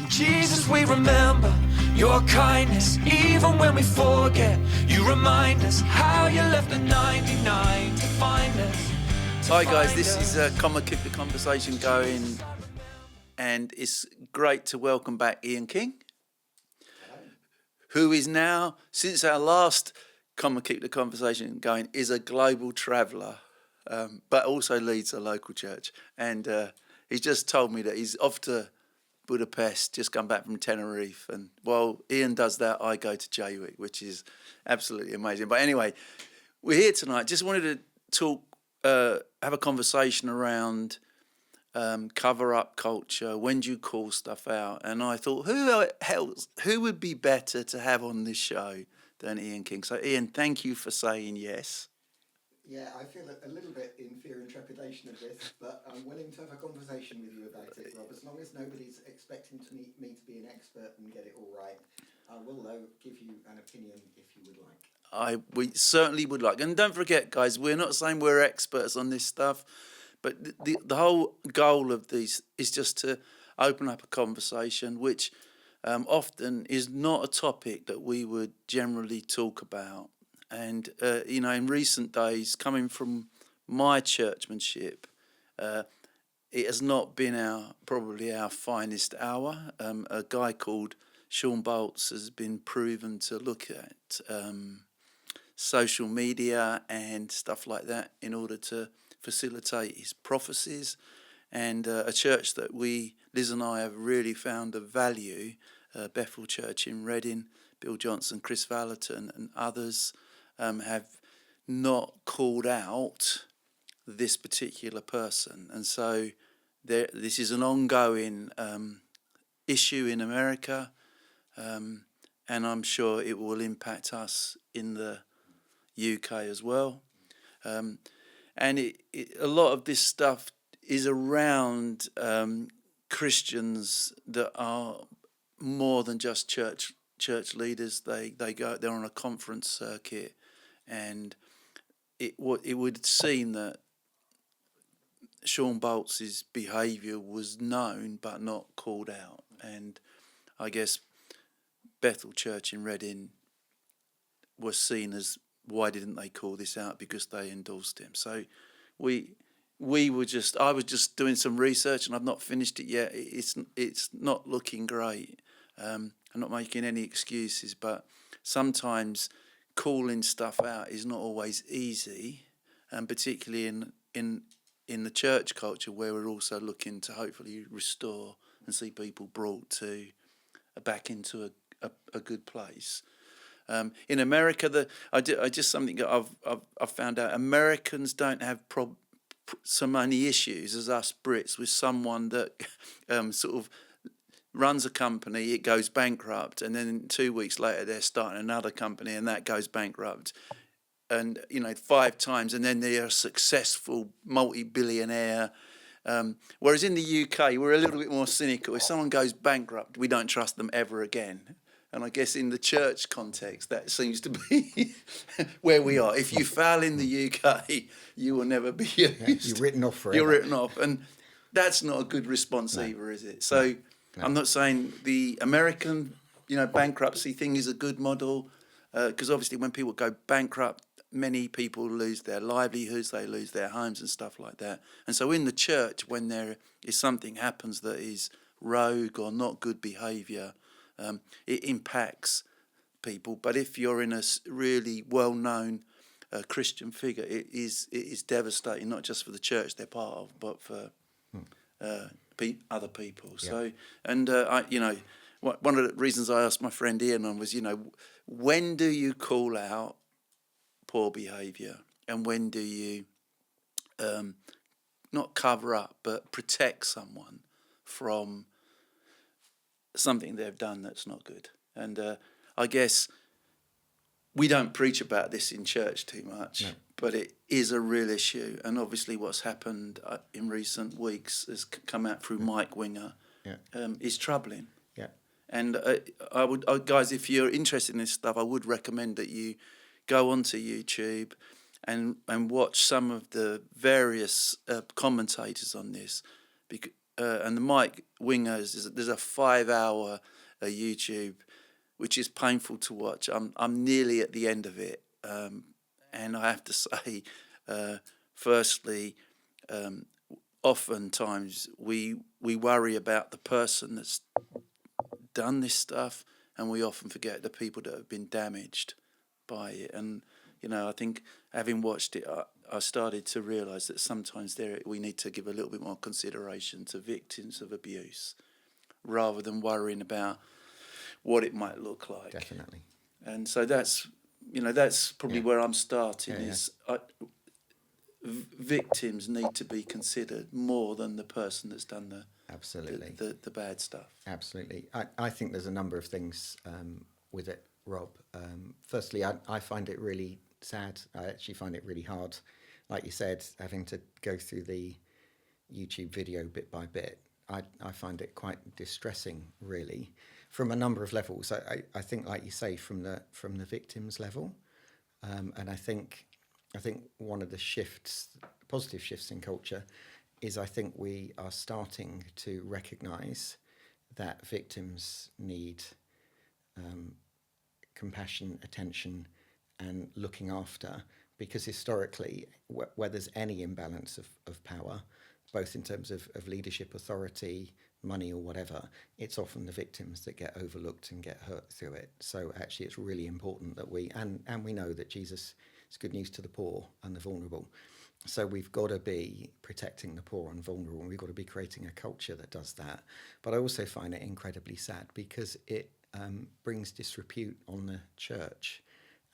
Jesus, we remember your kindness. Even when we forget, you remind us how you left the 99 to find us. Hi guys, this is Come and Keep the Conversation Going, and it's great to welcome back Ian King, who is now, since our last Come and Keep the Conversation Going, is a global traveller, but also leads a local church. And he's just told me that he's off to Budapest, just come back from Tenerife. And while Ian does that, I go to Jaywick, which is absolutely amazing. But anyway, we're here tonight. Just wanted to talk, have a conversation around cover-up culture. When do you call stuff out? And I thought, who would be better to have on this show than Ian King? So Ian, thank you for saying yes. Yeah, I feel a little bit in fear and trepidation of this, but I'm willing to have a conversation with you about it, Rob. As long as nobody's expecting me to be an expert and get it all right, I will, though, give you an opinion if you would like. We certainly would like. And don't forget, guys, we're not saying we're experts on this stuff, but the whole goal of these is just to open up a conversation, which often is not a topic that we would generally talk about. And, in recent days, coming from my churchmanship, it has not been probably our finest hour. A guy called Sean Bolts has been proven to look at social media and stuff like that in order to facilitate his prophecies. And a church that Liz and I have really found of value, Bethel Church in Reading, Bill Johnson, Chris Valentin and others have not called out this particular person. And so this is an ongoing issue in America, and I'm sure it will impact us in the UK as well. And a lot of this stuff is around Christians that are more than just church leaders. They're on a conference circuit, and it would seem that Sean Bolts' behaviour was known but not called out. And I guess Bethel Church in Reading was seen as, why didn't they call this out? Because they endorsed him. So I was just doing some research, and I've not finished it yet. It's not looking great. I'm not making any excuses, but sometimes calling stuff out is not always easy, and particularly in the church culture, where we're also looking to hopefully restore and see people brought to back into a good place. In America, something that I've found out. Americans don't have so many issues as us Brits with someone that sort of runs a company, it goes bankrupt, and then 2 weeks later they're starting another company and that goes bankrupt, and 5 times, and then they're a successful multi-billionaire. Whereas in the UK we're a little bit more cynical. If someone goes bankrupt, we don't trust them ever again. And I guess in the church context, that seems to be where we are. If you fail in the UK, you will never be used. Yeah, you're written off forever. You're written off, and that's not a good response either, is it? So. No. I'm not saying the American, bankruptcy thing is a good model, because obviously when people go bankrupt, many people lose their livelihoods, they lose their homes and stuff like that. And so in the church, when there is something happens that is rogue or not good behaviour, it impacts people. But if you're in a really well-known Christian figure, it is devastating, not just for the church they're part of, but for other people. Yeah. So, and one of the reasons I asked my friend Ian on was, when do you call out poor behaviour, and when do you not cover up but protect someone from something they've done that's not good? And I guess we don't preach about this in church too much. No. But it is a real issue, and obviously what's happened in recent weeks has come out through Mike Winger, is troubling. Yeah. And guys, if you're interested in this stuff, I would recommend that you go onto YouTube and watch some of the various commentators on this, and the Mike Wingers, there's a 5 hour YouTube, which is painful to watch. I'm nearly at the end of it, and I have to say, firstly, oftentimes we worry about the person that's done this stuff, and we often forget the people that have been damaged by it. And I think having watched it, I started to realise that sometimes we need to give a little bit more consideration to victims of abuse, rather than worrying about what it might look like. Definitely. And so that's probably where I'm starting. Victims need to be considered more than the person that's done the bad stuff. Absolutely. I think there's a number of things with it, Rob. Firstly, I find it really sad. I actually find it really hard, like you said, having to go through the YouTube video bit by bit. I find it quite distressing, really, from a number of levels. I think, like you say, from the victim's level, and I think one of the positive shifts in culture, is I think we are starting to recognise that victims need compassion, attention, and looking after, because historically, where there's any imbalance of power, both in terms of leadership, authority, money, or whatever, it's often the victims that get overlooked and get hurt through it. So actually, it's really important that we know that Jesus is good news to the poor and the vulnerable. So we've got to be protecting the poor and vulnerable, and we've got to be creating a culture that does that. But I also find it incredibly sad, because it brings disrepute on the church,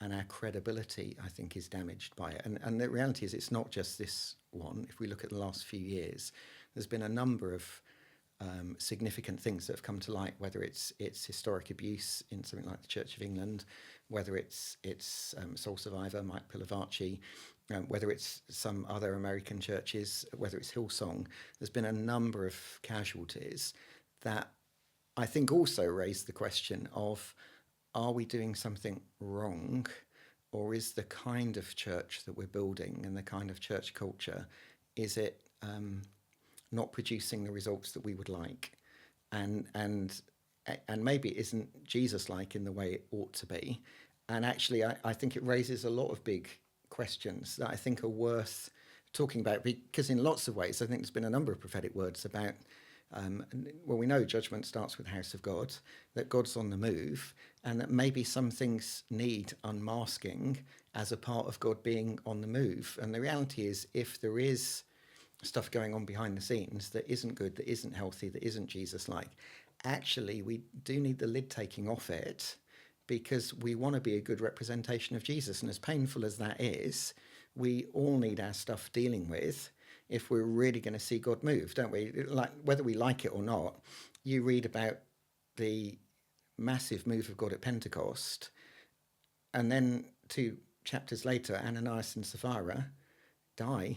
and our credibility, I think, is damaged by it. And the reality is, it's not just this one. If we look at the last few years, there's been a number of significant things that have come to light, whether it's historic abuse in something like the Church of England, whether it's Soul Survivor, Mike Pilavachi, whether it's some other American churches, whether it's Hillsong. There's been a number of casualties that I think also raise the question of, are we doing something wrong, or is the kind of church that we're building and the kind of church culture, is it not producing the results that we would like, and maybe it isn't Jesus-like in the way it ought to be. And actually, I think it raises a lot of big questions that I think are worth talking about, because in lots of ways, I think there's been a number of prophetic words about, we know judgment starts with the house of God, that God's on the move, and that maybe some things need unmasking as a part of God being on the move. And the reality is, if there is stuff going on behind the scenes that isn't good, that isn't healthy, that isn't Jesus-like, actually we do need the lid taking off it, because we want to be a good representation of Jesus. And as painful as that is, we all need our stuff dealing with if we're really going to see God move, don't we? Like, whether we like it or not, you read about the massive move of God at Pentecost, and then 2 chapters later, Ananias and Sapphira die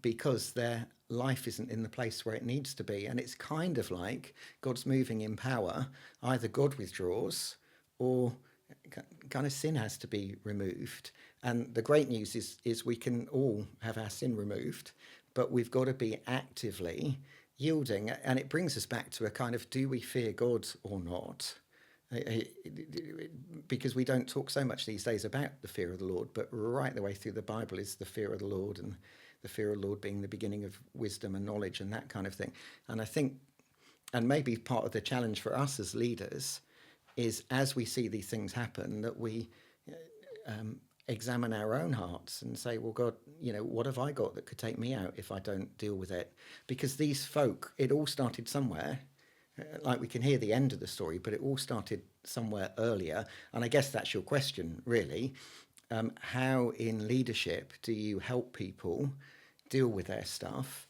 because their life isn't in the place where it needs to be. And it's kind of like God's moving in power. Either God withdraws, or kind of sin has to be removed. And the great news is we can all have our sin removed, but we've got to be actively yielding. And it brings us back to a kind of, do we fear God or not? Because we don't talk so much these days about the fear of the Lord, but right the way through the Bible is the fear of the Lord, and the fear of the Lord being the beginning of wisdom and knowledge and that kind of thing. And I think, and maybe part of the challenge for us as leaders is, as we see these things happen, that we examine our own hearts and say, well, God, what have I got that could take me out if I don't deal with it? Because these folk, it all started somewhere. Like, we can hear the end of the story, but it all started somewhere earlier. And I guess that's your question, really. How in leadership do you help people deal with their stuff,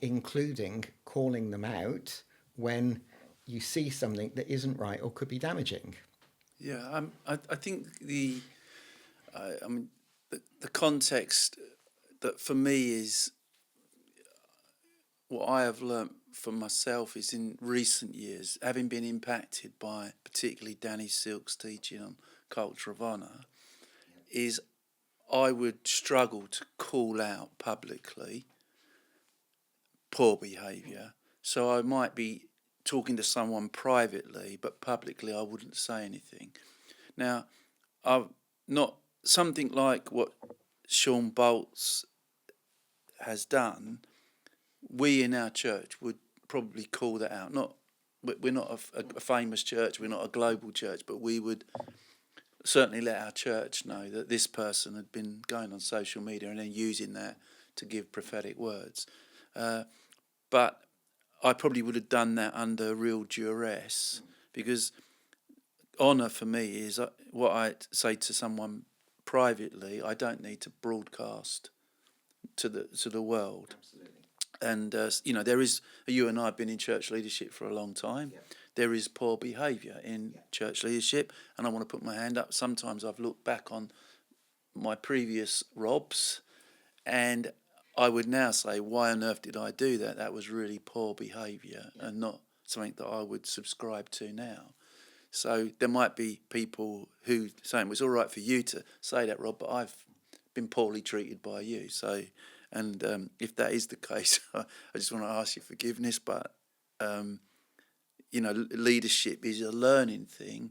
including calling them out when you see something that isn't right or could be damaging? Yeah, I think the context that for me is what I have learnt for myself is, in recent years, having been impacted by particularly Danny Silk's teaching on culture of honour, is I would struggle to call out publicly poor behaviour. So I might be talking to someone privately, but publicly I wouldn't say anything. Now, I've not something like what Sean Boltz has done. We in our church would probably call that out. We're not a famous church. We're not a global church, but we would certainly let our church know that this person had been going on social media and then using that to give prophetic words. But I probably would have done that under real duress, because honour for me is what I say to someone privately. I don't need to broadcast to the world. Absolutely. And there is, you and I have been in church leadership for a long time. Yeah. There is poor behaviour in church leadership, and I want to put my hand up. Sometimes I've looked back on my previous Robs, and I would now say, why on earth did I do that? That was really poor behaviour and not something that I would subscribe to now. So there might be people who say it was all right for you to say that, Rob, but I've been poorly treated by you. So, and if that is the case, I just want to ask your forgiveness. But leadership is a learning thing,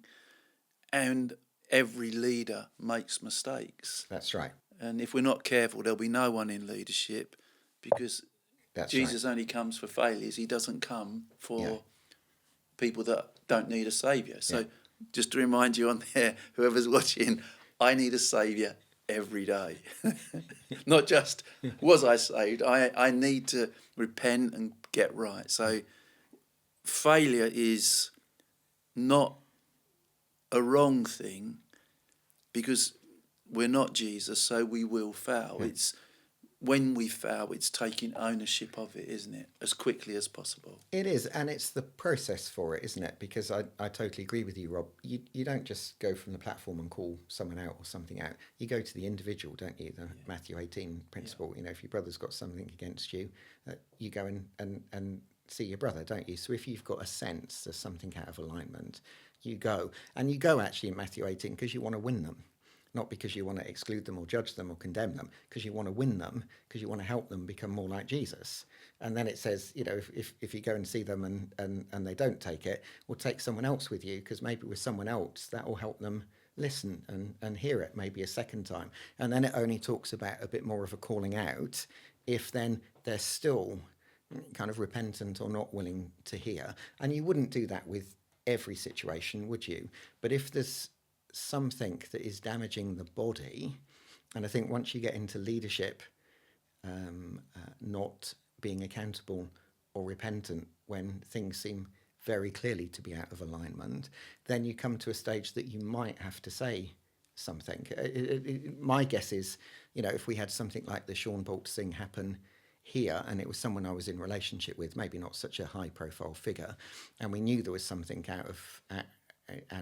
and every leader makes mistakes. That's right. And if we're not careful, there'll be no one in leadership, because That's Jesus right. only comes for failures. He doesn't come for Yeah. people that don't need a saviour. So Yeah. just to remind you on there, whoever's watching, I need a saviour every day. Not just was I saved, I need to repent and get right. So failure is not a wrong thing, because we're not Jesus, so we will fail. It's when we fail, it's taking ownership of it, isn't it? As quickly as possible. It is, and it's the process for it, isn't it? Because I totally agree with you, Rob. You don't just go from the platform and call someone out or something out. You go to the individual, don't you? The Matthew 18 principle. Yeah. If your brother's got something against you, you go and see your brother, don't you? So if you've got a sense there's something out of alignment, you go. And you go actually in Matthew 18 because you want to win them. Not because you want to exclude them or judge them or condemn them, because you want to win them, because you want to help them become more like Jesus. And then it says, if you go and see them and they don't take it, well, take someone else with you, because maybe with someone else that will help them listen and hear it maybe a second time. And then it only talks about a bit more of a calling out if then they're still kind of repentant or not willing to hear. And you wouldn't do that with every situation, would you? But if there's something that is damaging the body, and I think once you get into leadership, not being accountable or repentant when things seem very clearly to be out of alignment, then you come to a stage that you might have to say something. My guess is, if we had something like the Sean Boltz thing happen here, and it was someone I was in relationship with, maybe not such a high profile figure, and we knew there was something out of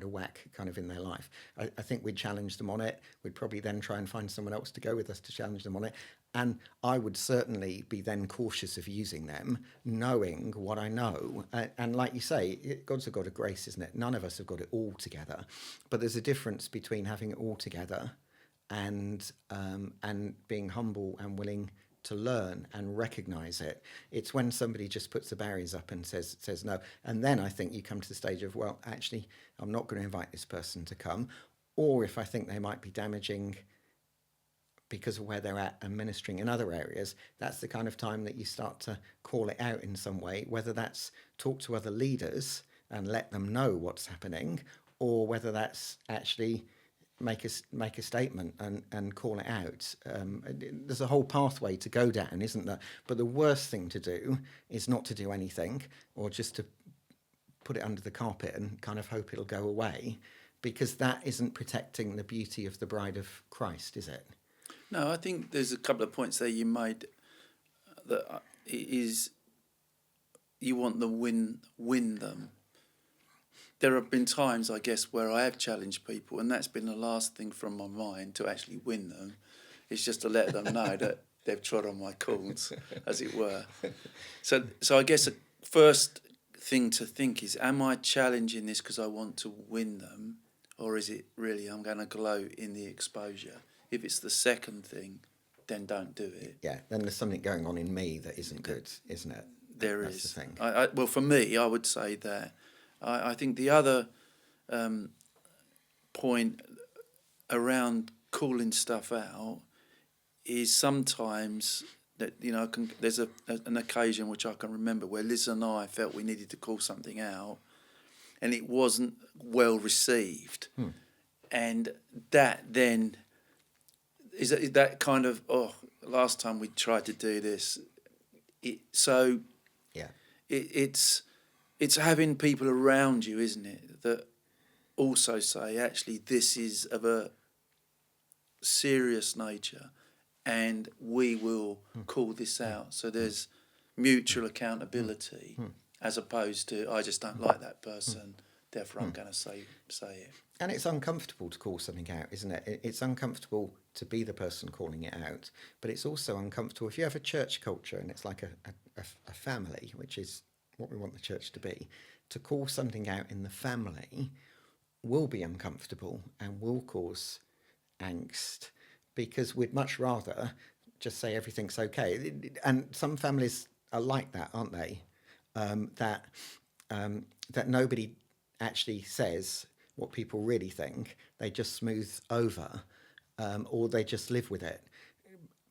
whack kind of in their life, I think we'd challenge them on it. We'd probably then try and find someone else to go with us to challenge them on it. And I would certainly be then cautious of using them, knowing what I know. And like you say, God's a God of grace, isn't it? None of us have got it all together. But there's a difference between having it all together and being humble and willing to learn and recognise it. It's when somebody just puts the barriers up and says no. And then I think you come to the stage of, well, actually, I'm not going to invite this person to come. Or if I think they might be damaging because of where they're at and ministering in other areas, that's the kind of time that you start to call it out in some way, whether that's talk to other leaders and let them know what's happening, or whether that's actually make a statement and call it out. There's a whole pathway to go down, isn't there? But the worst thing to do is not to do anything, or just to put it under the carpet and kind of hope it'll go away, because that isn't protecting the beauty of the bride of Christ, is it? No, I think there's a couple of points there you made that is you want to win them. There have been times, I guess, where I have challenged people, and that's been the last thing from my mind to actually win them. It's just to let them know that they've trod on my corns, as it were. So I guess the first thing to think is, am I challenging this because I want to win them, or is it really I'm going to glow in the exposure? If it's the second thing, then don't do it. Yeah, then there's something going on in me that isn't good, isn't it? That's the thing. Well, for me, I would say that. I think the other point around calling stuff out is sometimes that, you know, there's an occasion which I can remember where Liz and I felt we needed to call something out, and it wasn't well received, and that then is that kind of, last time we tried to do this, it's having people around you, isn't it, that also say, actually, this is of a serious nature, and we will call this out. So there's mutual accountability, as opposed to, I just don't like that person, therefore I'm going to say it. And it's uncomfortable to call something out, isn't it? It's uncomfortable to be the person calling it out, but it's also uncomfortable if you have a church culture and it's like a family, which is what we want the church to be. To call something out in the family will be uncomfortable and will cause angst, because we'd much rather just say everything's okay. And some families are like that, aren't they? That nobody actually says what people really think. They just smooth over, or they just live with it.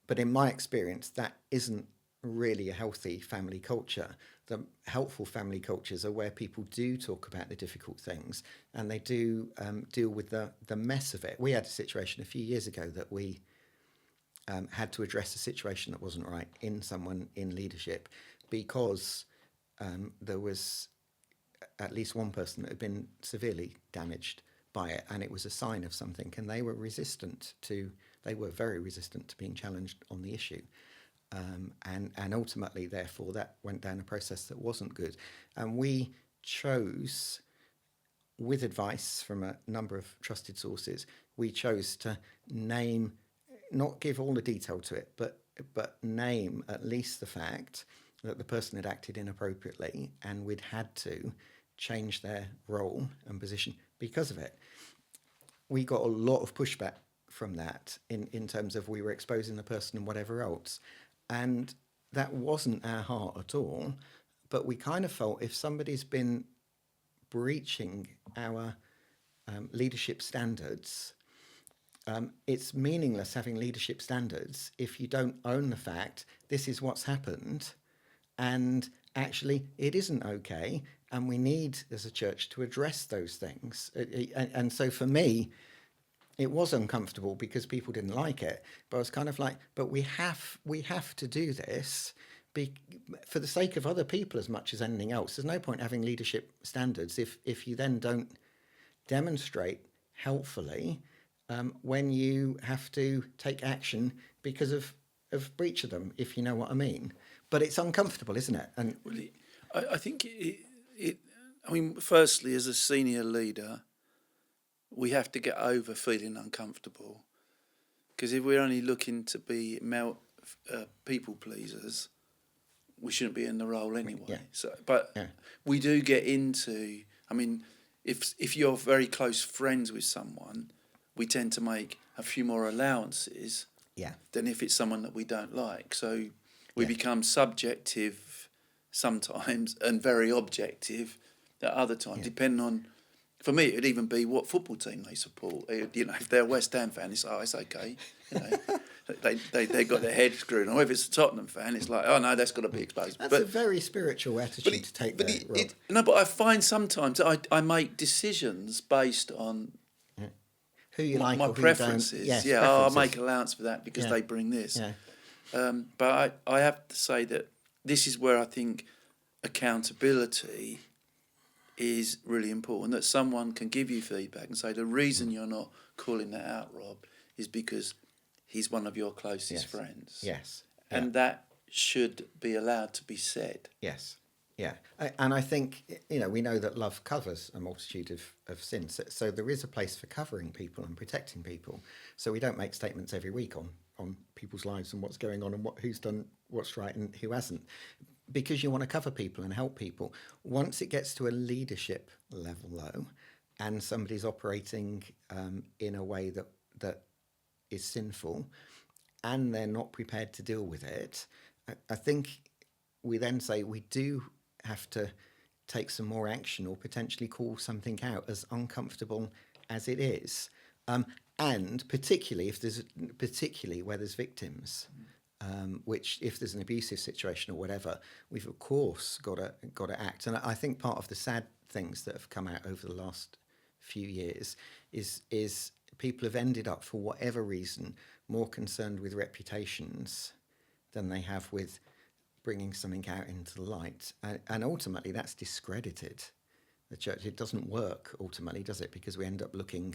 But in my experience, that isn't really a healthy family culture. The helpful family cultures are where people do talk about the difficult things, and they do deal with the mess of it. We had a situation a few years ago that we had to address a situation that wasn't right in someone in leadership, because there was at least one person that had been severely damaged by it, and it was a sign of something, and they were very resistant to being challenged on the issue. And ultimately, therefore, that went down a process that wasn't good. And we chose, with advice from a number of trusted sources, we chose to name, not give all the detail to it, but name at least the fact that the person had acted inappropriately, and we'd had to change their role and position because of it. We got a lot of pushback from that in terms of we were exposing the person and whatever else. And that wasn't our heart at all. But we kind of felt if somebody's been breaching our leadership standards, it's meaningless having leadership standards if you don't own the fact this is what's happened, and actually it isn't okay, and we need as a church to address those things. And so for me, it was uncomfortable because people didn't like it, but I was kind of like, but we have to do this for the sake of other people as much as anything else. There's no point having leadership standards if you then don't demonstrate helpfully when you have to take action because of breach of them, if you know what I mean. But it's uncomfortable, isn't it? And Well, I think firstly, as a senior leader, we have to get over feeling uncomfortable, because if we're only looking to be people pleasers, we shouldn't be in the role anyway. Yeah. So, but we do get into. I mean, if you're very close friends with someone, we tend to make a few more allowances than if it's someone that we don't like. So we become subjective sometimes and very objective at other times, depending on. For me, it'd even be what football team they support. You know, if they're a West Ham fan, it's okay. You know, they got their head screwed on. Or if it's a Tottenham fan, it's like, oh no, that's got to be exposed. That's a very spiritual attitude to take. But I find sometimes I make decisions based on who you like, my or who preferences. you don't. Yes, yeah, preferences. I'll make allowance for that because they bring this. Yeah. But I have to say that this is where I think accountability is really important, that someone can give you feedback and say the reason you're not calling that out, Rob, is because he's one of your closest friends. Yes. And that should be allowed to be said. Yes. Yeah. And I think, we know that love covers a multitude of sins. So there is a place for covering people and protecting people. So we don't make statements every week on people's lives and what's going on and who's done what's right and who hasn't, because you want to cover people and help people. Once it gets to a leadership level, though, and somebody's operating in a way that is sinful, and they're not prepared to deal with it, I think we then say we do have to take some more action or potentially call something out, as uncomfortable as it is. And particularly where there's victims, which if there's an abusive situation or whatever, we've of course got to act. And I think part of the sad things that have come out over the last few years is people have ended up, for whatever reason, more concerned with reputations than they have with bringing something out into the light. And ultimately that's discredited the church. It doesn't work ultimately, does it? Because we end up looking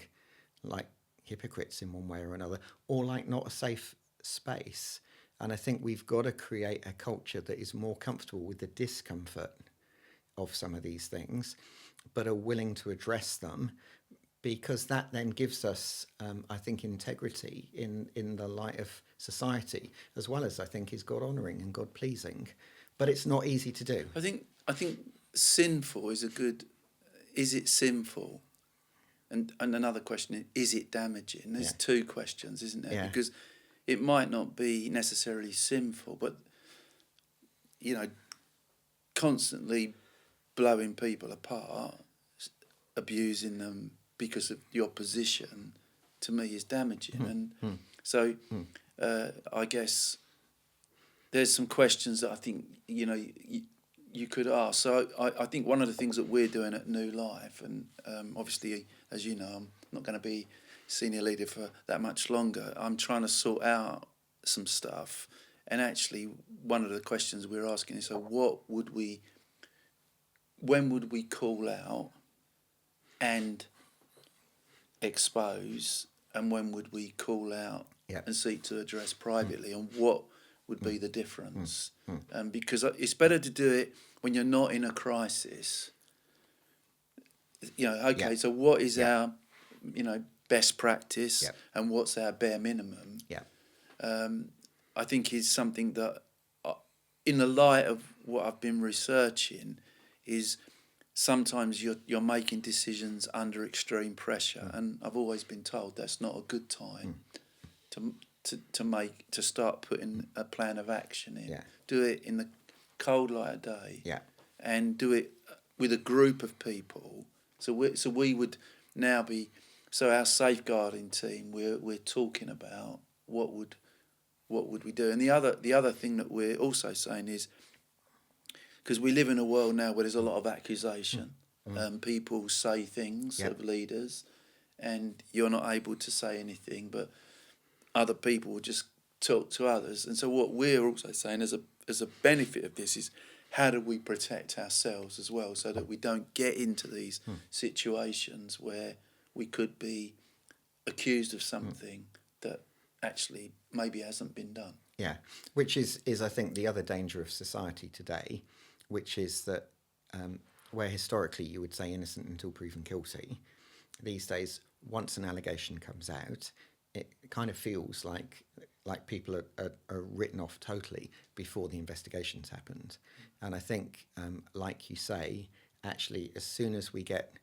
like hypocrites in one way or another, or like not a safe space. And I think we've got to create a culture that is more comfortable with the discomfort of some of these things, but are willing to address them, because that then gives us, I think, integrity in the light of society, as well as I think is God honouring and God pleasing. But it's not easy to do. I think sinful is a good. Is it sinful? And another question is it damaging? There's two questions, isn't there? Yeah. Because it might not be necessarily sinful, but constantly blowing people apart, abusing them because of your position, to me is damaging. So I guess there's some questions that I think you could ask. So I think one of the things that we're doing at New Life, and obviously, as you know, I'm not going to be senior leader for that much longer. I'm trying to sort out some stuff, and actually one of the questions we're asking is, so when would we call out and expose, and when would we call out and seek to address privately, and what would be the difference? Because it's better to do it when you're not in a crisis. So what is our best practice, and what's our bare minimum? I think is something that, in the light of what I've been researching, is sometimes you're making decisions under extreme pressure, and I've always been told that's not a good time to start putting a plan of action in. Do it in the cold light of day, and do it with a group of people. So we would now be, so our safeguarding team, we're talking about what would we do. And the other thing that we're also saying is, because we live in a world now where there's a lot of accusation. People say things of leaders, and you're not able to say anything, but other people will just talk to others. And so what we're also saying as a benefit of this is, how do we protect ourselves as well, so that we don't get into these situations where we could be accused of something that actually maybe hasn't been done. Yeah, which is I think the other danger of society today, which is that where historically you would say innocent until proven guilty, these days once an allegation comes out, it kind of feels like people are written off totally before the investigation's happened. And I think, like you say, actually, as soon as we get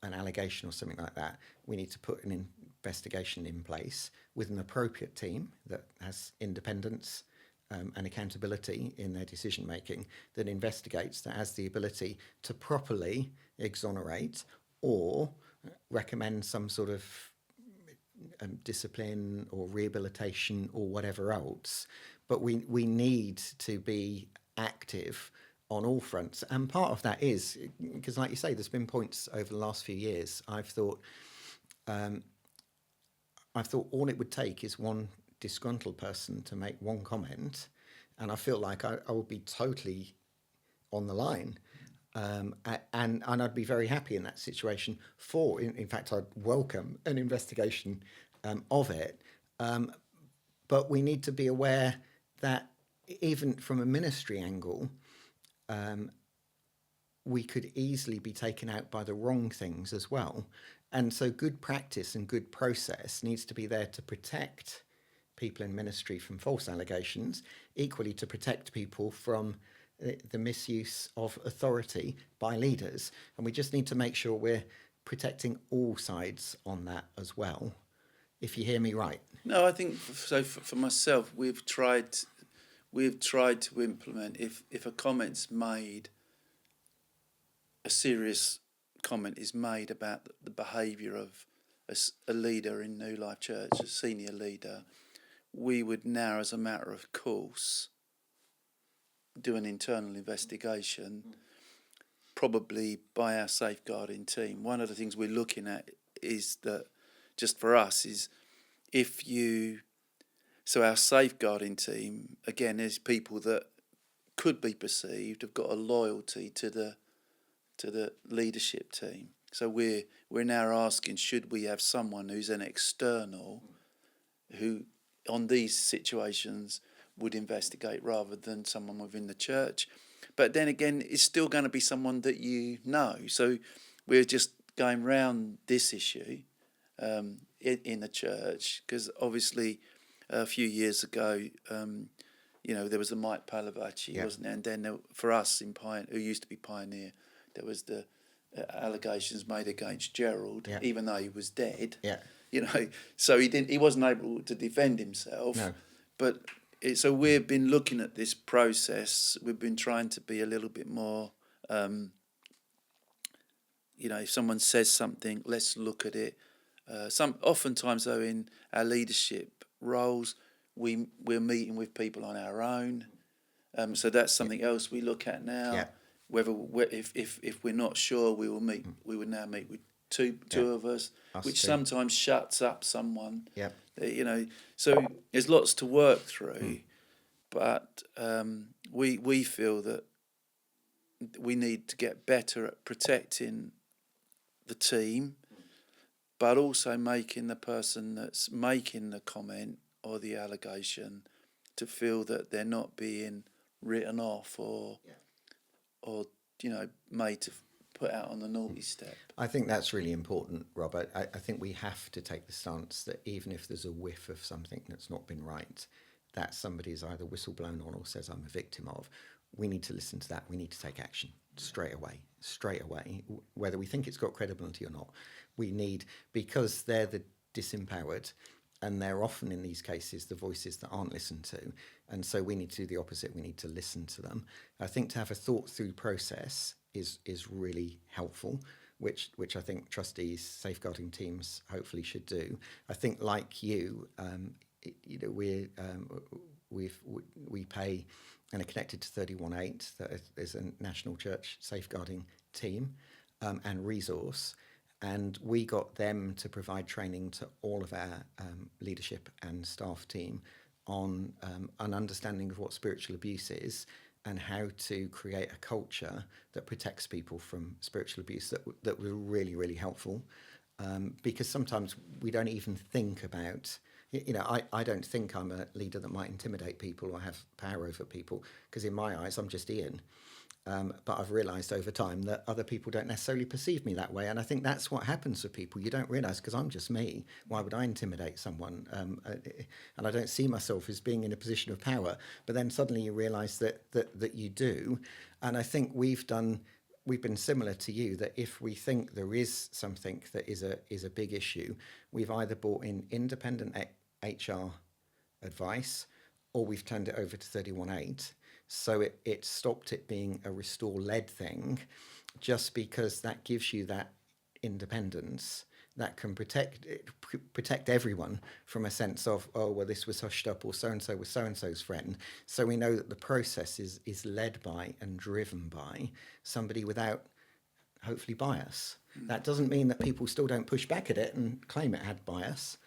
an allegation or something like that, we need to put an investigation in place with an appropriate team that has independence and accountability in their decision making, that investigates, that has the ability to properly exonerate or recommend some sort of discipline or rehabilitation or whatever else. But we need to be active on all fronts, and part of that is because, like you say, there's been points over the last few years I've thought all it would take is one disgruntled person to make one comment, and I feel like I would be totally on the line. And I'd be very happy in that situation. In fact, I'd welcome an investigation of it. But we need to be aware that even from a ministry angle, we could easily be taken out by the wrong things as well. And so good practice and good process needs to be there to protect people in ministry from false allegations, equally to protect people from the misuse of authority by leaders. And we just need to make sure we're protecting all sides on that as well. if you hear me right. No, I think so. For myself, we've tried to implement if a comment's made, a serious comment is made about the behaviour of a leader in New Life Church, a senior leader, we would now, as a matter of course, do an internal investigation, probably by our safeguarding team. One of the things we're looking at is that, just for us, is so our safeguarding team, again, is people that could be perceived have got a loyalty to the leadership team. So we're now asking, should we have someone who's an external who, on these situations, would investigate rather than someone within the church? But then again, it's still going to be someone that you know. So we're just going round this issue in the church, because obviously a few years ago, there was the Mike Palavacci, wasn't there? And then for us in who used to be Pioneer, there was the allegations made against Gerald, even though he was dead. Yeah. So he wasn't able to defend himself. No. But so we've been looking at this process. We've been trying to be a little bit more, if someone says something, let's look at it. Oftentimes though, in our leadership roles, we're meeting with people on our own. So that's something else we look at now. Yeah. If we're not sure, we would now meet with two of us, which sometimes shuts up someone. Yeah. So there's lots to work through, but we feel that we need to get better at protecting the team, but also making the person that's making the comment or the allegation to feel that they're not being written off or made to put out on the naughty step. I think that's really important, Robert. I think we have to take the stance that even if there's a whiff of something that's not been right, that somebody is either whistle-blown on or says I'm a victim of, we need to listen to that. We need to take action straight away, whether we think it's got credibility or not. We need, because they're the disempowered, and they're often in these cases the voices that aren't listened to, and so we need to do the opposite. We need to listen to them. I think to have a thought-through process is really helpful, which I think trustees, safeguarding teams hopefully should do. I think, like you, we pay and are connected to 31.8. That is a national church safeguarding team and resource. And we got them to provide training to all of our leadership and staff team on an understanding of what spiritual abuse is and how to create a culture that protects people from spiritual abuse. That was really, really helpful, because sometimes we don't even think about, I don't think I'm a leader that might intimidate people or have power over people, because in my eyes I'm just Ian. But I've realised over time that other people don't necessarily perceive me that way. And I think that's what happens with people. You don't realise, because I'm just me, why would I intimidate someone? And I don't see myself as being in a position of power. But then suddenly you realise that you do. And I think we've been similar to you, that if we think there is something that is a big issue, we've either brought in independent HR advice or we've turned it over to 31.8. So it stopped it being a restore-led thing, just because that gives you that independence that can protect everyone from a sense of, oh, well, this was hushed up, or so-and-so was so-and-so's friend. So we know that the process is led by and driven by somebody without, hopefully, bias. That doesn't mean that people still don't push back at it and claim it had bias.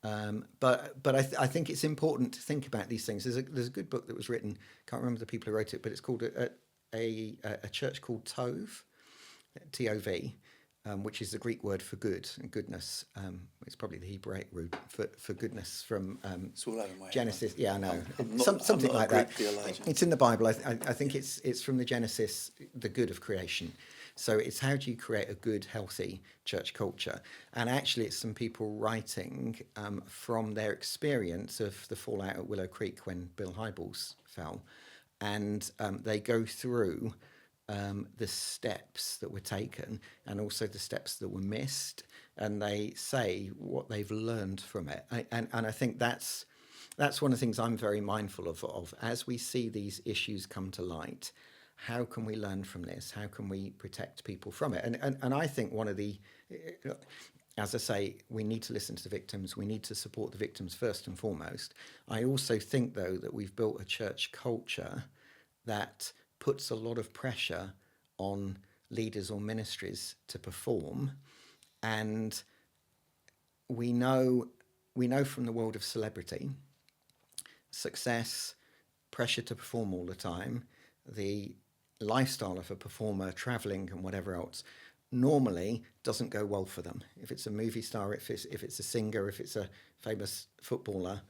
But I think it's important to think about these things. There's a good book that was written, can't remember the people who wrote it, but it's called a church called Tov, T-O-V, which is the Greek word for good and goodness. It's probably the Hebraic root for goodness from Genesis. Yeah, I know. Something like that. It's in the Bible. I think it's from the Genesis, the good of creation. So it's how do you create a good, healthy church culture? And actually it's some people writing from their experience of the fallout at Willow Creek when Bill Hybels fell. And they go through the steps that were taken and also the steps that were missed, and they say what they've learned from it. And I think that's one of the things I'm very mindful of. As we see these issues come to light, how can we learn from this? How can we protect people from it? And I think one of the, as I say, we need to listen to the victims. We need to support the victims first and foremost. I also think, though, that we've built a church culture that puts a lot of pressure on leaders or ministries to perform. And we know from the world of celebrity, success, pressure to perform all the time, the lifestyle of a performer, traveling and whatever else, normally doesn't go well for them. If it's a movie star, if it's a singer, if it's a famous footballer,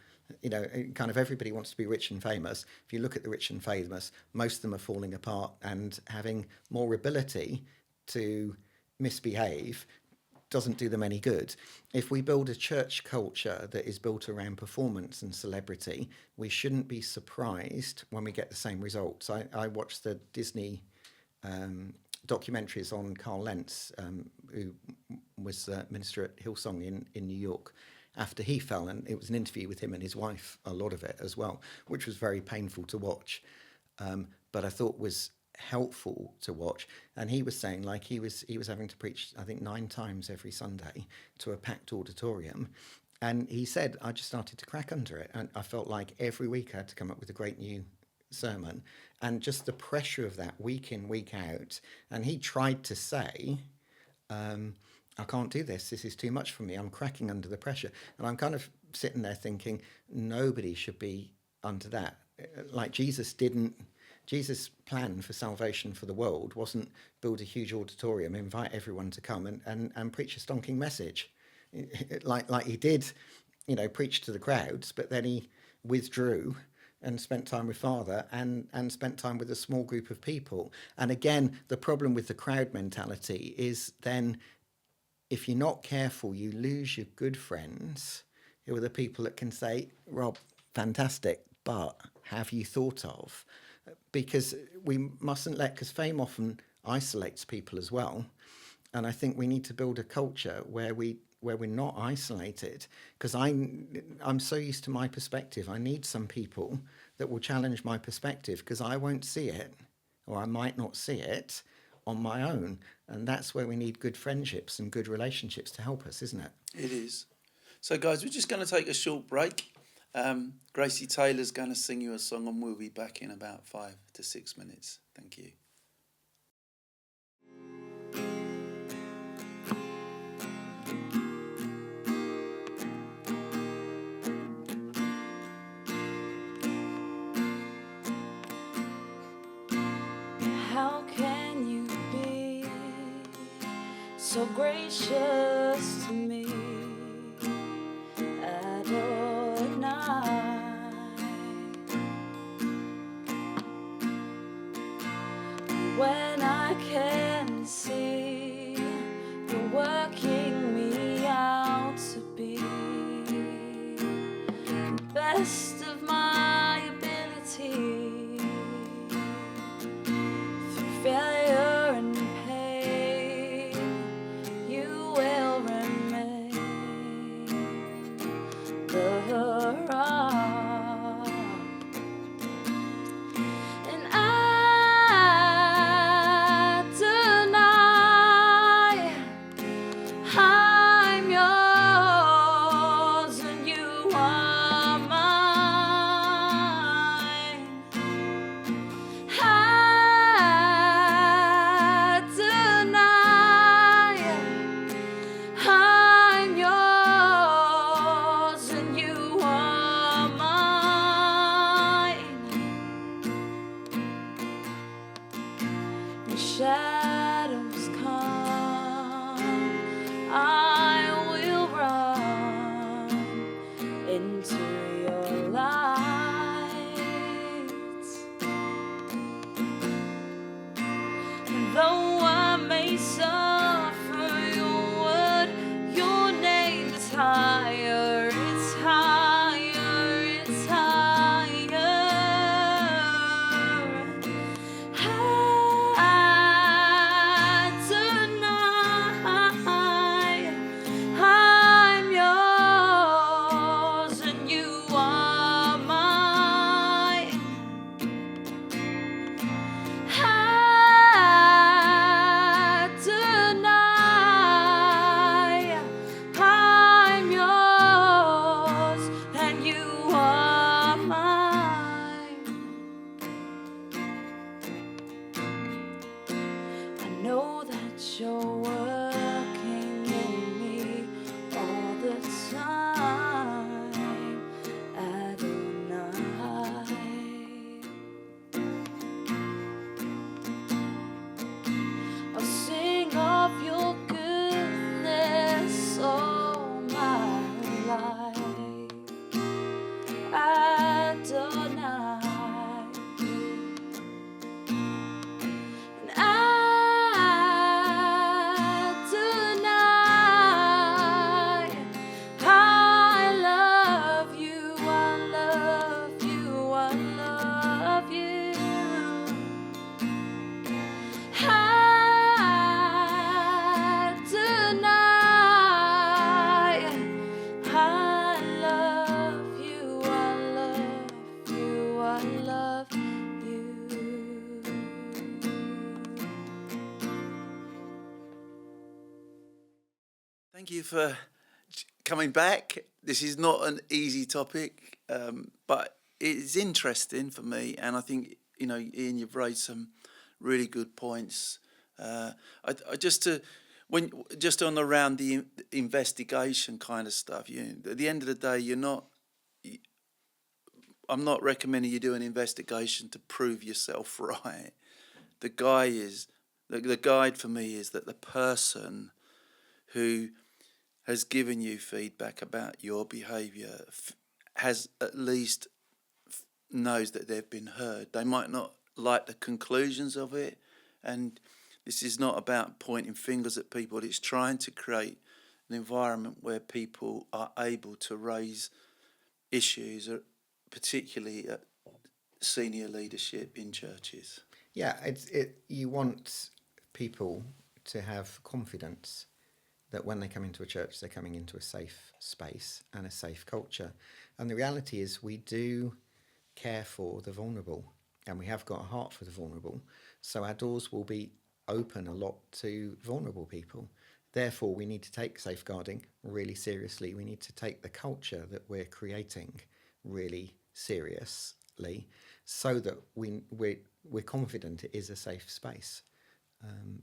kind of everybody wants to be rich and famous. If you look at the rich and famous, most of them are falling apart and having more ability to misbehave doesn't do them any good. If we build a church culture that is built around performance and celebrity, we shouldn't be surprised when we get the same results. I watched the Disney documentaries on Carl Lentz, who was the minister at Hillsong in New York, after he fell, and it was an interview with him and his wife, a lot of it as well, which was very painful to watch, but I thought was helpful to watch. And he was saying, like, he was having to preach, I think, 9 times every Sunday to a packed auditorium, and he said, I just started to crack under it, and I felt like every week I had to come up with a great new sermon, and just the pressure of that week in, week out. And he tried to say, I can't do this. This is too much for me. I'm cracking under the pressure. And I'm kind of sitting there thinking, nobody should be under that. Like Jesus plan for salvation for the world wasn't build a huge auditorium, invite everyone to come and preach a stonking message. Like he did, preach to the crowds, but then he withdrew and spent time with Father and spent time with a small group of people. And again, the problem with the crowd mentality is then, if you're not careful, you lose your good friends, who are the people that can say, Rob, fantastic, but have you thought of? Because we mustn't because fame often isolates people as well. And I think we need to build a culture where we're not isolated, because I'm so used to my perspective. I need some people that will challenge my perspective, because I won't see it, or I might not see it on my own. And that's where we need good friendships and good relationships to help us, isn't it? It is. So, guys, we're just going to take a short break. Gracie Taylor's going to sing you a song, and we'll be back in about 5 to 6 minutes. Thank you. How can you be so gracious to me Adonai, when I can see you're working me out to be the best of my ability? Through failure and pain, you will remain the rock. Thank you for coming back. This is not an easy topic, but it's interesting for me, and I think, Ian, you've raised some really good points. I just to when just on around the investigation kind of stuff. At the end of the day, I'm not recommending you do an investigation to prove yourself right. The guide for me is that the person who has given you feedback about your behaviour has at least knows that they've been heard. They might not like the conclusions of it, and this is not about pointing fingers at people. It's trying to create an environment where people are able to raise issues, particularly at senior leadership in churches. Yeah, you want people to have confidence that when they come into a church, they're coming into a safe space and a safe culture. And the reality is we do care for the vulnerable, and we have got a heart for the vulnerable. So our doors will be open a lot to vulnerable people. Therefore, we need to take safeguarding really seriously. We need to take the culture that we're creating really seriously, so that we're confident it is a safe space.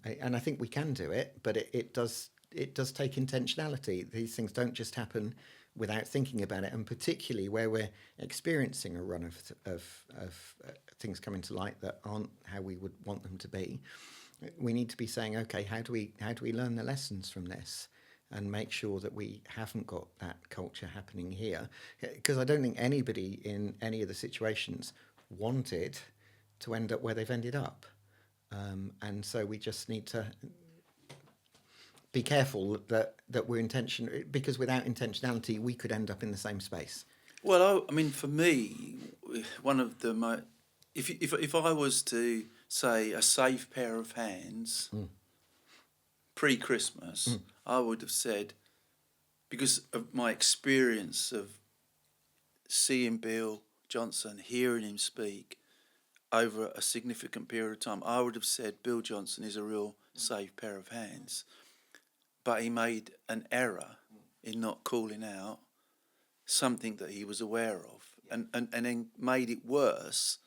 And I think we can do it, but it does take intentionality. These things don't just happen without thinking about it, and particularly where we're experiencing a run of things coming to light that aren't how we would want them to be. We need to be saying, okay, how do we learn the lessons from this and make sure that we haven't got that culture happening here? Because I don't think anybody in any of the situations wanted to end up where they've ended up. And so we just need to be careful that we're intentional, because without intentionality, we could end up in the same space. Well, I mean, for me, one of the if I was to say a safe pair of hands pre-Christmas, I would have said, because of my experience of seeing Bill Johnson, hearing him speak over a significant period of time, I would have said Bill Johnson is a real safe pair of hands. But he made an error in not calling out something that he was aware of, and then made it worse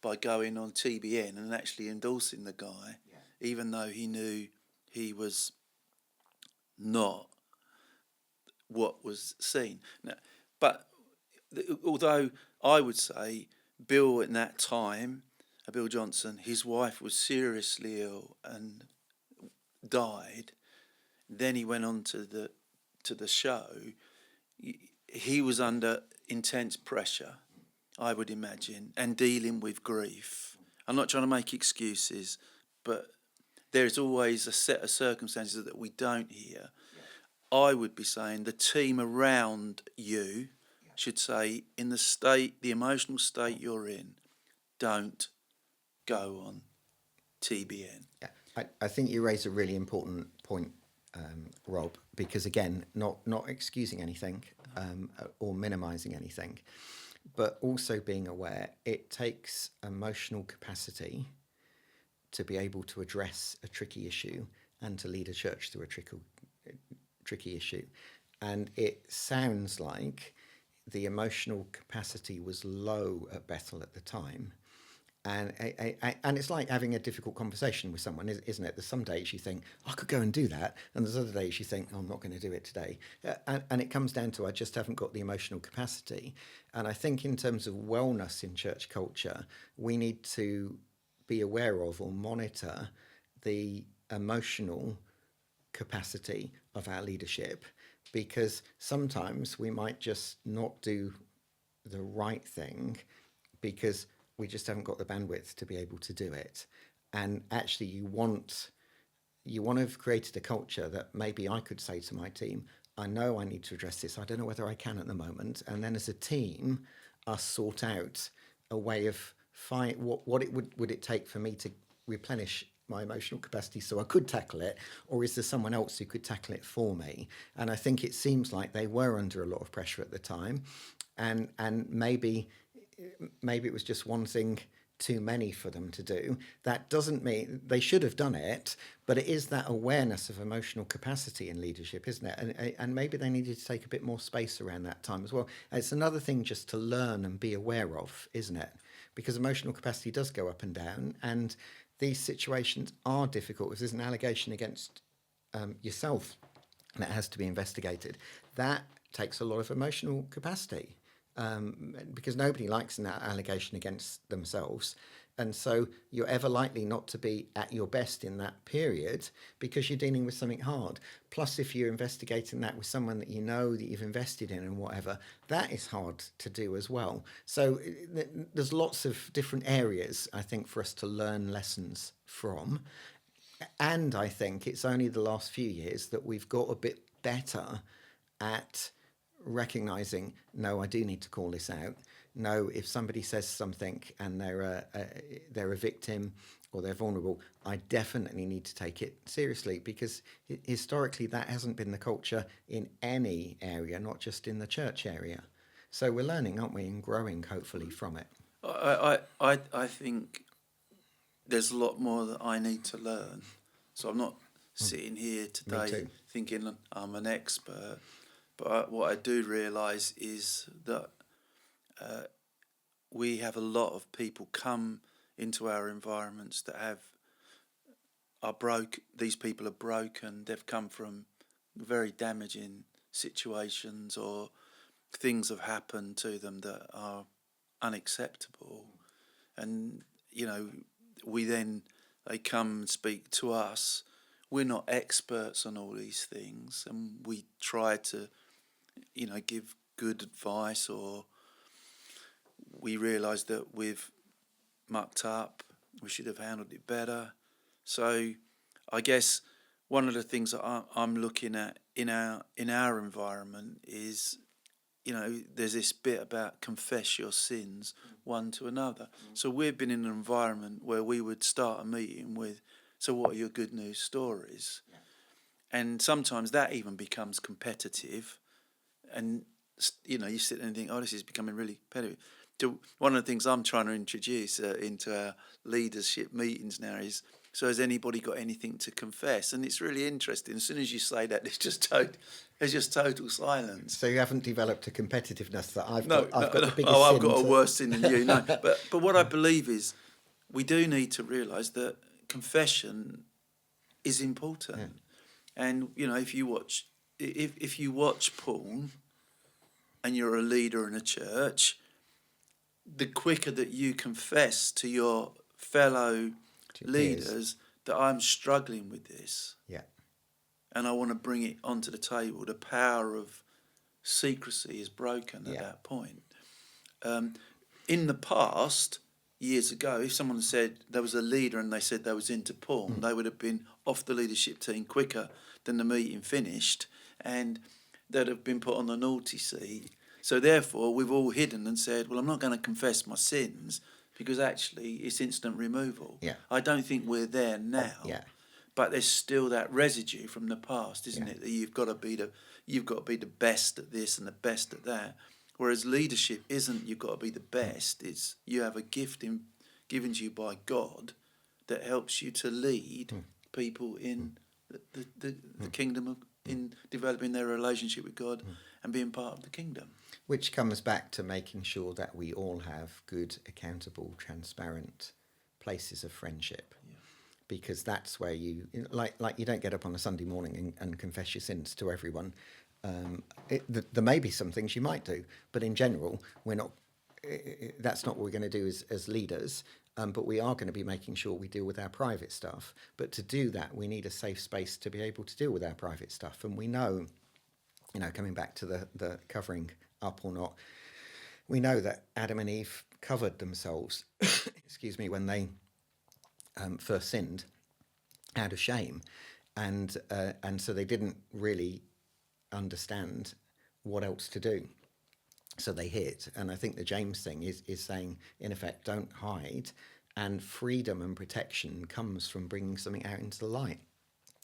by going on TBN and actually endorsing the guy, even though he knew he was not what was seen. Now, but although I would say Bill at that time, Bill Johnson, his wife was seriously ill and died. Then he went on to the show. He was under intense pressure, I would imagine, and dealing with grief. I'm not trying to make excuses, but there's always a set of circumstances that we don't hear. I would be saying the team around you should say, in the emotional state you're in, don't go on TBN. Yeah, I think you raise a really important point, Rob, because again, not excusing anything or minimising anything, but also being aware it takes emotional capacity to be able to address a tricky issue and to lead a church through a tricky issue. And it sounds like the emotional capacity was low at Bethel at the time. And it's like having a difficult conversation with someone, isn't it? There's some days you think, I could go and do that. And there's other days you think, I'm not going to do it today. And it comes down to, I just haven't got the emotional capacity. And I think in terms of wellness in church culture, we need to be aware of or monitor the emotional capacity of our leadership, because sometimes we might just not do the right thing because we just haven't got the bandwidth to be able to do it. And actually you want to have created a culture that maybe I could say to my team, I know I need to address this. I don't know whether I can at the moment. And then as a team, us sort out a way of what it would it take for me to replenish my emotional capacity so I could tackle it, or is there someone else who could tackle it for me? And I think it seems like they were under a lot of pressure at the time, and maybe it was just one thing too many for them to do. That doesn't mean they should have done it, but it is that awareness of emotional capacity in leadership, isn't it? And maybe they needed to take a bit more space around that time as well. It's another thing just to learn and be aware of, isn't it? Because emotional capacity does go up and down, and these situations are difficult. If there's an allegation against yourself and it has to be investigated, that takes a lot of emotional capacity. Because nobody likes an allegation against themselves. And so you're ever likely not to be at your best in that period because you're dealing with something hard. Plus, if you're investigating that with someone that you know that you've invested in and whatever, that is hard to do as well. So there's lots of different areas, I think, for us to learn lessons from. And I think it's only the last few years that we've got a bit better at recognizing, no, I do need to call this out. No, if somebody says something and they're a victim or they're vulnerable, I definitely need to take it seriously, because historically that hasn't been the culture in any area, not just in the church area. So we're learning, aren't we, and growing hopefully from it. I think there's a lot more that I need to learn. So I'm not sitting here today thinking I'm an expert. But what I do realise is that we have a lot of people come into our environments that are broke. These people are broken. They've come from very damaging situations, or things have happened to them that are unacceptable. And, they come and speak to us. We're not experts on all these things, and we try to give good advice, or we realise that we've mucked up, we should have handled it better. So I guess one of the things that I'm looking at in our environment is, there's this bit about confess your sins one to another. So we've been in an environment where we would start a meeting with, so what are your good news stories? Yeah. And sometimes that even becomes competitive. And, you sit there and think, oh, this is becoming really competitive. One of the things I'm trying to introduce into our leadership meetings now is, so has anybody got anything to confess? And it's really interesting. As soon as you say that, there's just total silence. So you haven't developed a competitiveness that I've got the biggest sin. I've got a worse sin than you. No, but what I believe is we do need to realise that confession is important. Yeah. And, if you watch porn and you're a leader in a church, the quicker that you confess to your fellow leaders that I'm struggling with this, and I want to bring it onto the table, the power of secrecy is broken at that point. In the past, years ago, if someone said there was a leader and they said they was into porn, they would have been off the leadership team quicker than the meeting finished, and they'd have been put on the naughty seat. So therefore, we've all hidden and said, well, I'm not going to confess my sins, because actually it's instant removal. Yeah. I don't think we're there now. Yeah. But there's still that residue from the past, isn't it? That you've got to be the best at this and the best at that. Whereas leadership isn't you've got to be the best. It's you have a gift given to you by God that helps you to lead people in the kingdom of, in developing their relationship with God and being part of the kingdom. Which comes back to making sure that we all have good, accountable, transparent places of friendship. Yeah. Because that's where you don't get up on a Sunday morning and confess your sins to everyone. There may be some things you might do, but in general, we're not. That's not what we're going to do as leaders. But we are going to be making sure we deal with our private stuff. But to do that, we need a safe space to be able to deal with our private stuff. And we know, coming back to the covering up or not, we know that Adam and Eve covered themselves, when they first sinned, out of shame, and so they didn't really understand what else to do. So they hid. And I think the James thing is saying, in effect, don't hide. And freedom and protection comes from bringing something out into the light.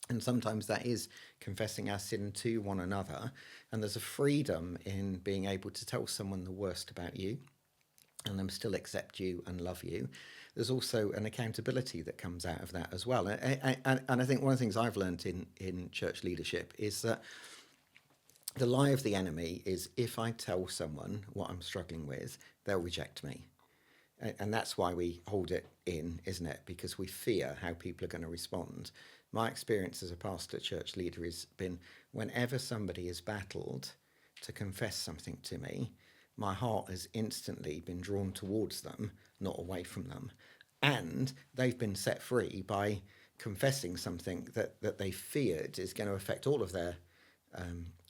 And sometimes that is confessing our sin to one another. And there's a freedom in being able to tell someone the worst about you and them still accept you and love you. there's also an accountability that comes out of that as well. And I think one of the things I've learned in church leadership is that the lie of the enemy is if I tell someone what I'm struggling with, they'll reject me. And that's why we hold it in, isn't it? Because we fear how people are going to respond. My experience as a pastor, church leader, has been whenever somebody has battled to confess something to me, my heart has instantly been drawn towards them, not away from them. And they've been set free by confessing something that they feared is going to affect all of their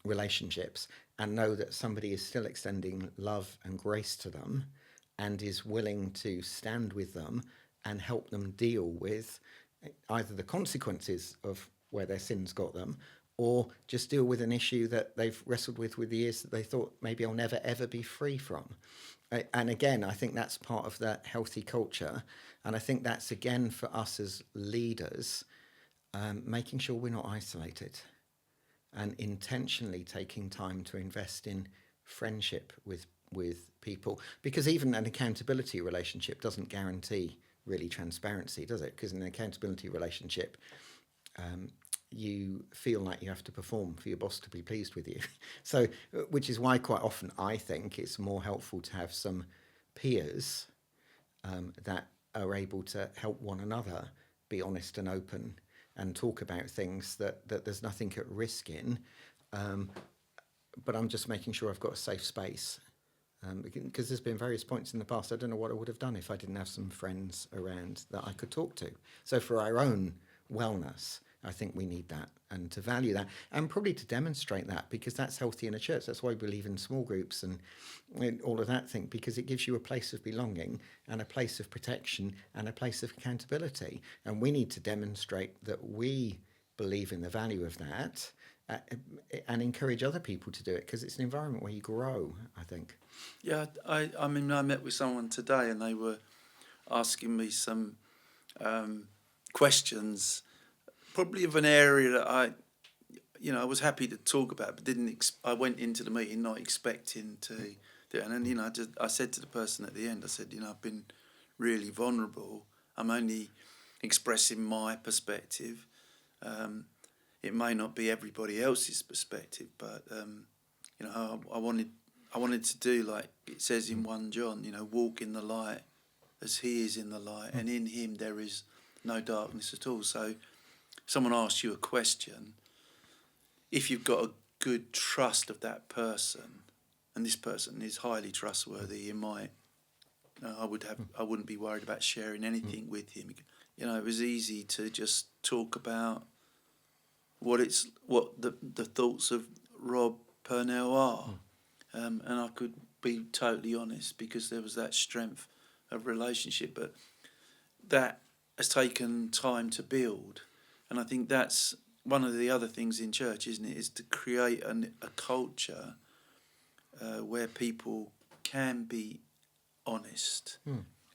relationships, and know that somebody is still extending love and grace to them and is willing to stand with them and help them deal with either the consequences of where their sins got them, or just deal with an issue that they've wrestled with the years that they thought maybe I'll never ever be free from. And again, I think that's part of that healthy culture. And I think that's again for us as leaders, making sure we're not isolated and intentionally taking time to invest in friendship with people, because even an accountability relationship doesn't guarantee really transparency, does it? Because in an accountability relationship, you feel like you have to perform for your boss to be pleased with you. So, which is why quite often I think it's more helpful to have some peers that are able to help one another be honest and open and talk about things that there's nothing at risk in, but I'm just making sure I've got a safe space. Because there's been various points in the past, I don't know what I would have done if I didn't have some friends around that I could talk to. So for our own wellness, I think we need that, and to value that, and probably to demonstrate that, because that's healthy in a church. That's why we believe in small groups and all of that thing, because it gives you a place of belonging and a place of protection and a place of accountability. And we need to demonstrate that we believe in the value of that, and encourage other people to do it, because it's an environment where you grow, I think. Yeah, I mean, I met with someone today and they were asking me some questions, probably of an area that I was happy to talk about, but I went into the meeting not expecting to do it. And then, I said to the person at the end, I said, I've been really vulnerable. I'm only expressing my perspective. It may not be everybody else's perspective, but I wanted to do like it says in 1 John, walk in the light as he is in the light, and in him there is no darkness at all. So someone asks you a question, if you've got a good trust of that person, and this person is highly trustworthy, I wouldn't be worried about sharing anything with him. It was easy to just talk about what the thoughts of Rob Purnell are, and I could be totally honest, because there was that strength of relationship, but that has taken time to build. And I think that's one of the other things in church, isn't it, is to create a culture where people can be honest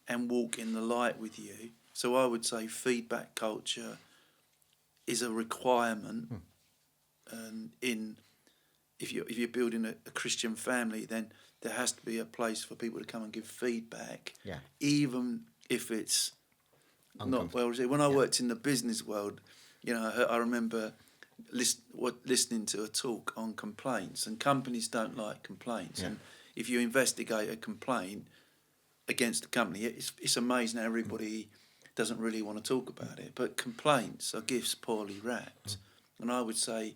and walk in the light with you. So I would say feedback culture is a requirement, and if you're building a Christian family, then there has to be a place for people to come and give feedback, even if it's not well received. When I worked in the business world, I remember listening to a talk on complaints, and companies don't like complaints. And if you investigate a complaint against a company, it's amazing how everybody doesn't really want to talk about it. But complaints are gifts poorly wrapped. And I would say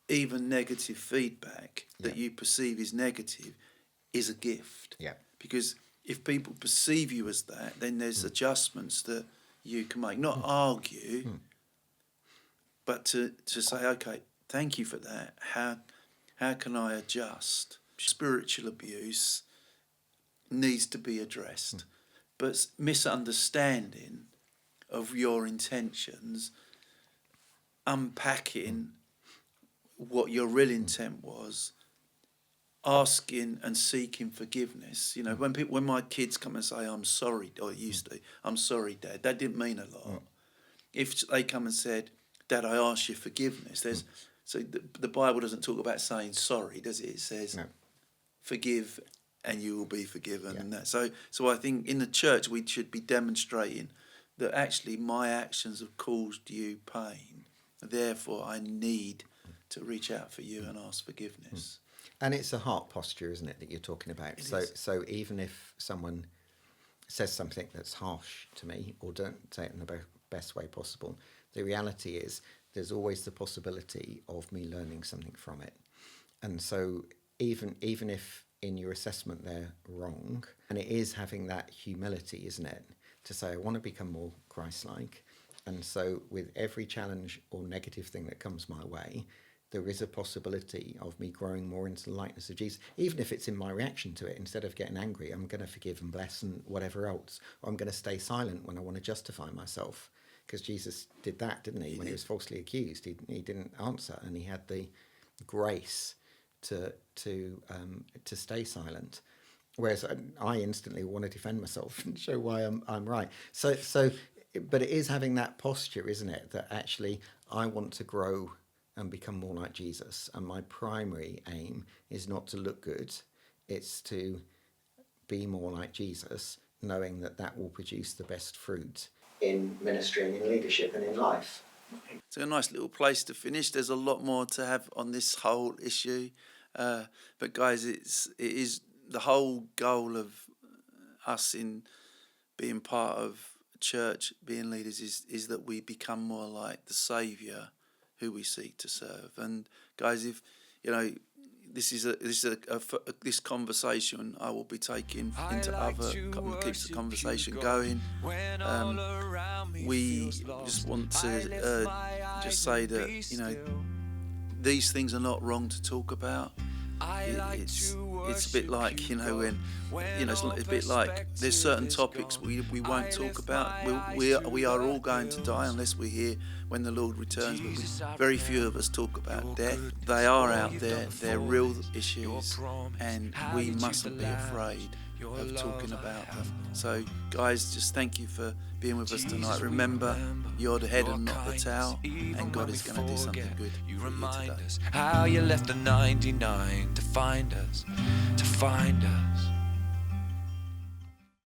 even negative feedback that you perceive is negative is a gift. Yeah. Because if people perceive you as that, then there's adjustments that you can make. Not argue, but to say, okay, thank you for that. How can I adjust? Spiritual abuse needs to be addressed. But misunderstanding of your intentions, unpacking what your real intent was, asking and seeking forgiveness. When my kids come and say, I'm sorry, or used to, I'm sorry, Dad, that didn't mean a lot. If they come and said, Dad, I ask your forgiveness, so the Bible doesn't talk about saying sorry, does it? It says, forgive and you will be forgiven. Yeah. And that. So I think in the church we should be demonstrating that actually my actions have caused you pain. Therefore, I need to reach out for you and ask forgiveness. And it's a heart posture, isn't it, that you're talking about? So even if someone says something that's harsh to me or don't say it in the best way possible, the reality is there's always the possibility of me learning something from it. And so even if in your assessment they're wrong, and it is having that humility, isn't it, to say, I want to become more Christ-like. And so with every challenge or negative thing that comes my way, there is a possibility of me growing more into the likeness of Jesus. Even if it's in my reaction to it, instead of getting angry, I'm going to forgive and bless and whatever else. Or I'm going to stay silent when I want to justify myself. Because Jesus did that, didn't he? When he was falsely accused, he didn't answer, and he had the grace to stay silent. Whereas I instantly want to defend myself and show why I'm right. So, but it is having that posture, isn't it? That actually I want to grow and become more like Jesus. And my primary aim is not to look good. It's to be more like Jesus, knowing that that will produce the best fruit in ministry and in leadership and in life. It's a nice little place to finish. There's a lot more to have on this whole issue. But guys, it is the whole goal of us in being part of church, being leaders, is that we become more like the Saviour who we seek to serve. And guys, if you know, this conversation I will be taking into other, keeps the conversation going. We just want to just say that, you know, these things are not wrong to talk about. It's a bit like, you know, when, you know, it's a bit like there's certain topics we won't talk about. We are all going to die unless we're here when the Lord returns, but very few of us talk about death. They are out there, they're real issues, and we mustn't be afraid of talking about them. So guys, just thank you for being with us tonight. Remember, you're the head and not the tail, and God is going to do something good You for you remind today. us how you left the 99 to find us, to find us.